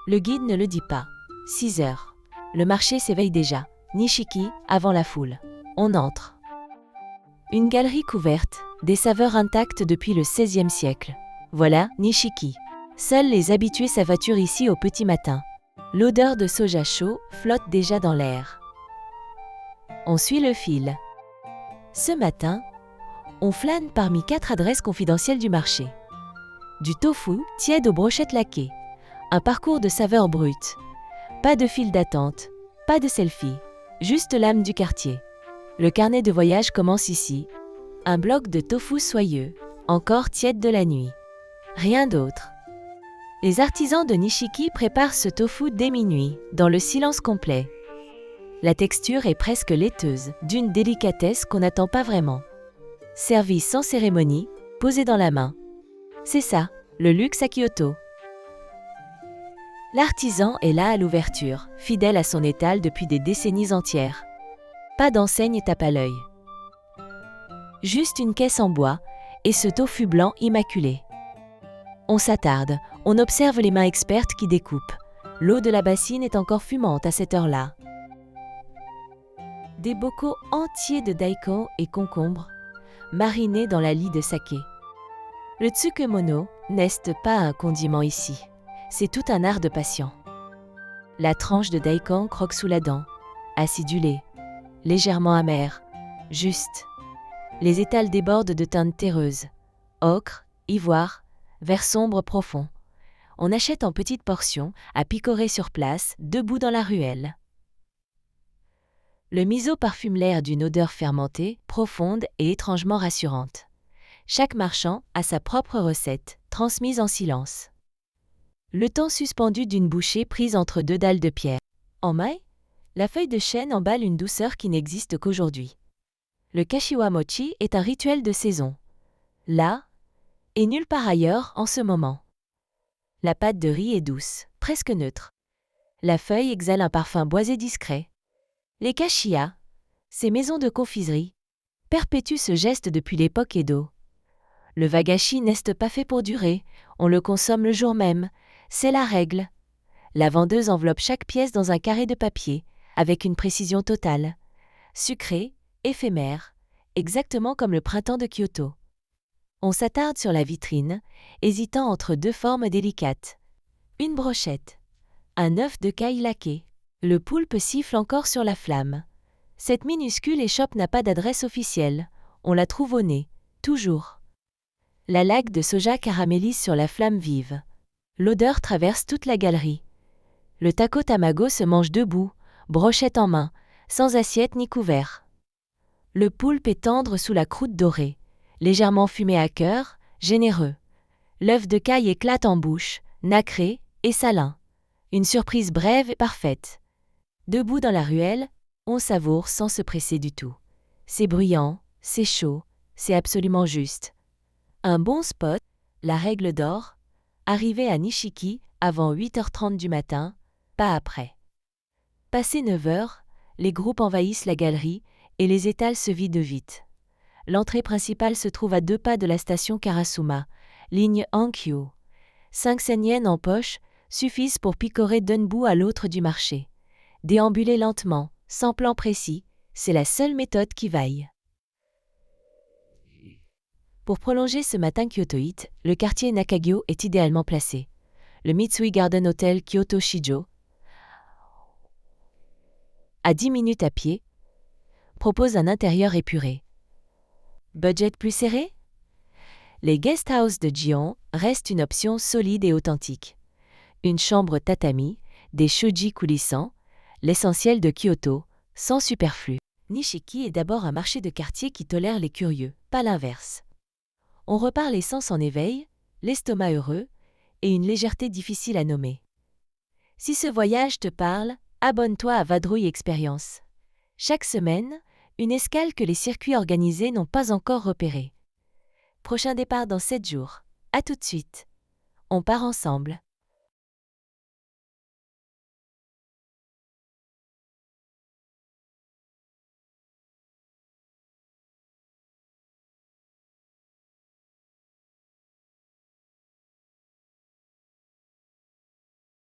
Le guide ne le dit pas. 6 heures. Le marché s'éveille déjà. Nishiki, avant la foule. On entre. Une galerie couverte, des saveurs intactes depuis le XVIe siècle. Voilà, Nishiki. Seuls les habitués s'aventurent ici au petit matin. L'odeur de soja chaud flotte déjà dans l'air. On suit le fil. Ce matin, on flâne parmi 4 adresses confidentielles du marché. Du tofu tiède aux brochettes laquées. Un parcours de saveurs brutes. Pas de file d'attente, pas de selfie, juste l'âme du quartier. Le carnet de voyage commence ici. Un bloc de tofu soyeux, encore tiède de la nuit. Rien d'autre. Les artisans de Nishiki préparent ce tofu dès minuit, dans le silence complet. La texture est presque laiteuse, d'une délicatesse qu'on n'attend pas vraiment. Servi sans cérémonie, posé dans la main. C'est ça, le luxe à Kyoto. L'artisan est là à l'ouverture, fidèle à son étal depuis des décennies entières. Pas d'enseigne tape à l'œil. Juste une caisse en bois et ce tofu blanc immaculé. On s'attarde, on observe les mains expertes qui découpent. L'eau de la bassine est encore fumante à cette heure-là. Des bocaux entiers de daikon et concombres, marinés dans la lie de saké. Le tsukemono n'est pas un condiment ici. C'est tout un art de patient. La tranche de daikon croque sous la dent, acidulée, légèrement amère, juste. Les étals débordent de teintes terreuses, ocre, ivoire, vert sombre profond. On achète en petites portions, à picorer sur place, debout dans la ruelle. Le miso parfume l'air d'une odeur fermentée, profonde et étrangement rassurante. Chaque marchand a sa propre recette, transmise en silence. Le temps suspendu d'une bouchée prise entre 2 dalles de pierre. En mai, la feuille de chêne emballe une douceur qui n'existe qu'aujourd'hui. Le kashiwa mochi est un rituel de saison. Là, et nulle part ailleurs en ce moment. La pâte de riz est douce, presque neutre. La feuille exhale un parfum boisé discret. Les kashiya, ces maisons de confiserie, perpétuent ce geste depuis l'époque Edo. Le wagashi n'est pas fait pour durer, on le consomme le jour même. C'est la règle. La vendeuse enveloppe chaque pièce dans un carré de papier, avec une précision totale. Sucré, éphémère, exactement comme le printemps de Kyoto. On s'attarde sur la vitrine, hésitant entre 2 formes délicates. Une brochette. Un œuf de caille laqué. Le poulpe siffle encore sur la flamme. Cette minuscule échoppe n'a pas d'adresse officielle. On la trouve au nez, toujours. La laque de soja caramélise sur la flamme vive. L'odeur traverse toute la galerie. Le tako tamago se mange debout, brochette en main, sans assiette ni couvert. Le poulpe est tendre sous la croûte dorée, légèrement fumé à cœur, généreux. L'œuf de caille éclate en bouche, nacré et salin. Une surprise brève et parfaite. Debout dans la ruelle, on savoure sans se presser du tout. C'est bruyant, c'est chaud, c'est absolument juste. Un bon spot, la règle d'or, arriver à Nishiki avant 8h30 du matin, pas après. Passé 9h, les groupes envahissent la galerie et les étals se vident vite. L'entrée principale se trouve à 2 pas de la station Karasuma, ligne Hankyu. 5 sen en poche suffisent pour picorer d'un bout à l'autre du marché. Déambuler lentement, sans plan précis, c'est la seule méthode qui vaille. Pour prolonger ce matin kyotoïte, le quartier Nakagyo est idéalement placé. Le Mitsui Garden Hotel Kyoto Shijo, à 10 minutes à pied, propose un intérieur épuré. Budget plus serré ? Les guest houses de Gion restent une option solide et authentique. Une chambre tatami, des shoji coulissants, l'essentiel de Kyoto, sans superflu. Nishiki est d'abord un marché de quartier qui tolère les curieux, pas l'inverse. On repart les sens en éveil, l'estomac heureux et une légèreté difficile à nommer. Si ce voyage te parle, abonne-toi à Vadrouille Expérience. Chaque semaine, une escale que les circuits organisés n'ont pas encore repérée. Prochain départ dans 7 jours. À tout de suite. On part ensemble.